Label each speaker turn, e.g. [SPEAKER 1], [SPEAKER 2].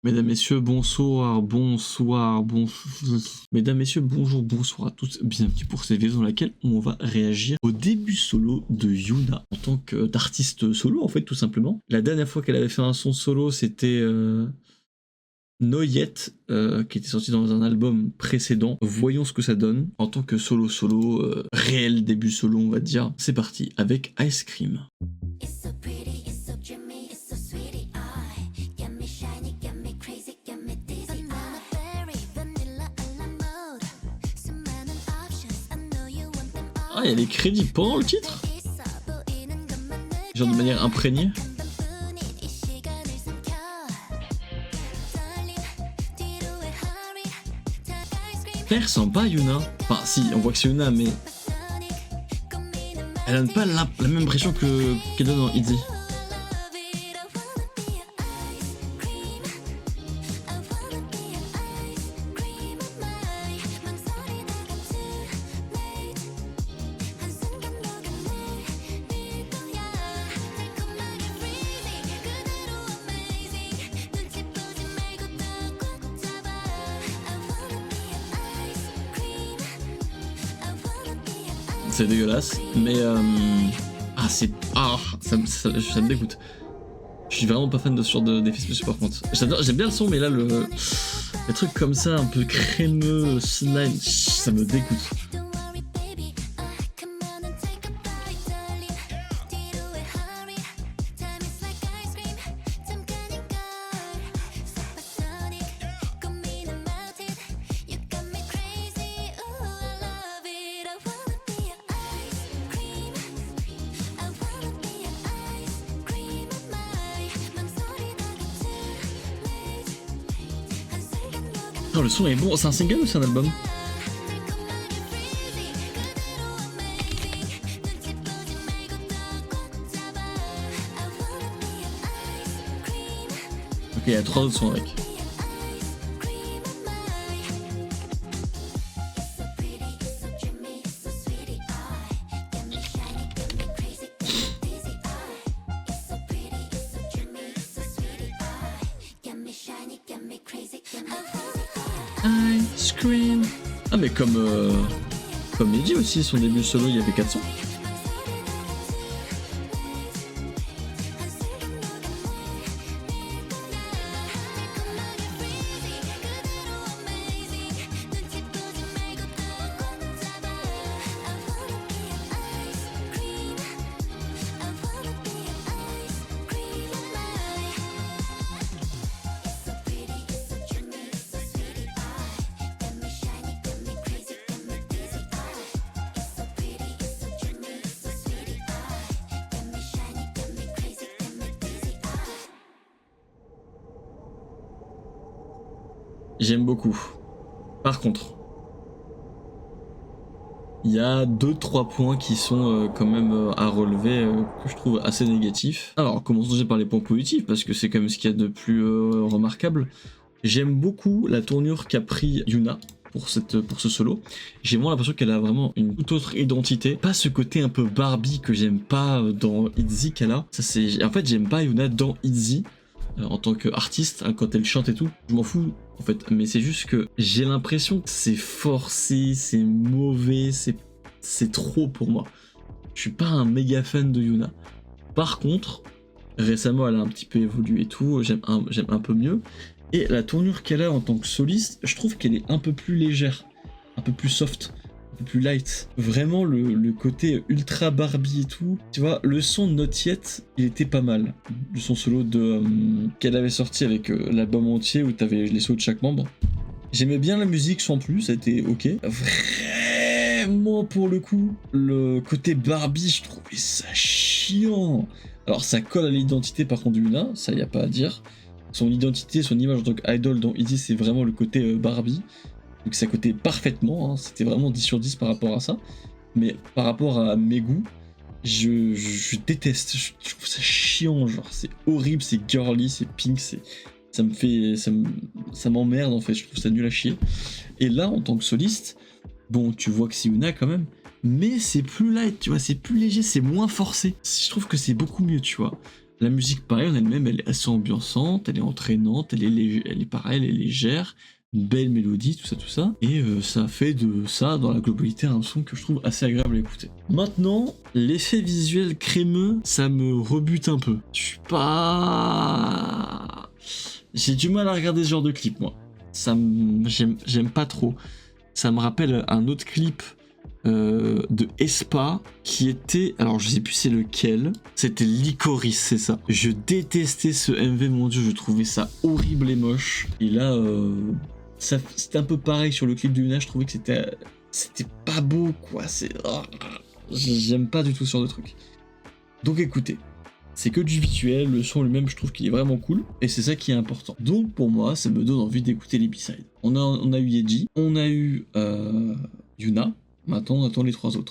[SPEAKER 1] Mesdames, messieurs, bonsoir, bonsoir, Mesdames, messieurs, bonjour, bonsoir à tous. Bienvenue pour cette vidéo dans laquelle on va réagir au début solo de Yuna en tant qu'artiste solo, en fait, tout simplement. La dernière fois qu'elle avait fait un son solo, c'était No Yet, qui était sorti dans un album précédent. Voyons ce que ça donne en tant que solo, réel début solo, on va dire. C'est parti avec Ice Cream. Ah, il y a les crédits pendant le titre? Genre de manière imprégnée. Elle ressemble pas à Yuna. Enfin, si, on voit que c'est Yuna, mais elle donne pas la même impression qu'elle donne dans Itzy. C'est dégueulasse, mais ça me dégoûte. Je suis vraiment pas fan de ce genre d'effets spéciaux par contre. J'aime bien le son, mais là les trucs comme ça, un peu crémeux, slime, ça me dégoûte. Oh, le son est bon, c'est un single ou c'est un album? Ok, il y a 3 autres sons avec. Ice Cream. Ah mais comme Eddie aussi, son début solo il y avait 4 sons. J'aime beaucoup. Par contre, il y a 2-3 points qui sont quand même à relever, que je trouve assez négatifs. Alors, commençons déjà par les points positifs, parce que c'est quand même ce qu'il y a de plus remarquable. J'aime beaucoup la tournure qu'a pris Yuna pour ce solo. J'ai vraiment l'impression qu'elle a vraiment une toute autre identité. Pas ce côté un peu Barbie que j'aime pas dans Itzy qu'elle a. En fait, j'aime pas Yuna dans Itzy. En tant qu'artiste, hein, quand elle chante et tout, je m'en fous en fait, mais c'est juste que j'ai l'impression que c'est forcé, c'est mauvais, c'est trop pour moi. Je suis pas un méga fan de Yuna. Par contre, récemment elle a un petit peu évolué et tout, j'aime un peu mieux, et la tournure qu'elle a en tant que soliste, je trouve qu'elle est un peu plus légère, un peu plus soft, plus light. Vraiment le côté ultra Barbie et tout. Tu vois, le son de Not Yet, il était pas mal. Le son solo qu'elle avait sorti avec l'album entier où t'avais les solos de chaque membre. J'aimais bien la musique sans plus, ça a été ok. Vraiment pour le coup, le côté Barbie, je trouvais ça chiant. Alors ça colle à l'identité par contre d'Yuna, ça y a pas à dire. Son identité, son image en tant qu'idol dans Itzy, c'est vraiment le côté Barbie. Donc ça cotait parfaitement, hein. C'était vraiment 10 sur 10 par rapport à ça. Mais par rapport à mes goûts, je déteste, je trouve ça chiant, genre c'est horrible, c'est girly, c'est pink, ça m'emmerde en fait, je trouve ça nul à chier. Et là, en tant que soliste, bon, tu vois que c'est Yuna quand même, mais c'est plus light, tu vois, c'est plus léger, c'est moins forcé. Je trouve que c'est beaucoup mieux, tu vois. La musique, pareil, en elle-même, elle est assez ambiançante, elle est entraînante, elle est pareil, elle est légère, une belle mélodie, tout ça. Et ça fait de ça, dans la globalité, un son que je trouve assez agréable à écouter. Maintenant, l'effet visuel crémeux, ça me rebute un peu. Je suis pas... J'ai du mal à regarder ce genre de clip, moi. J'aime pas trop. Ça me rappelle un autre clip de Aespa qui était, alors je sais plus c'est lequel, c'était Licorice, c'est ça. Je détestais ce MV, mon dieu, je trouvais ça horrible et moche. Et là, c'était un peu pareil sur le clip de Yuna, je trouvais que c'était pas beau, quoi. J'aime pas du tout ce genre de truc. Donc écoutez, c'est que du visuel, le son lui-même, je trouve qu'il est vraiment cool, et c'est ça qui est important. Donc pour moi, ça me donne envie d'écouter les B-sides. On a eu Yeji, on a eu Yuna, maintenant on attend les 3 autres.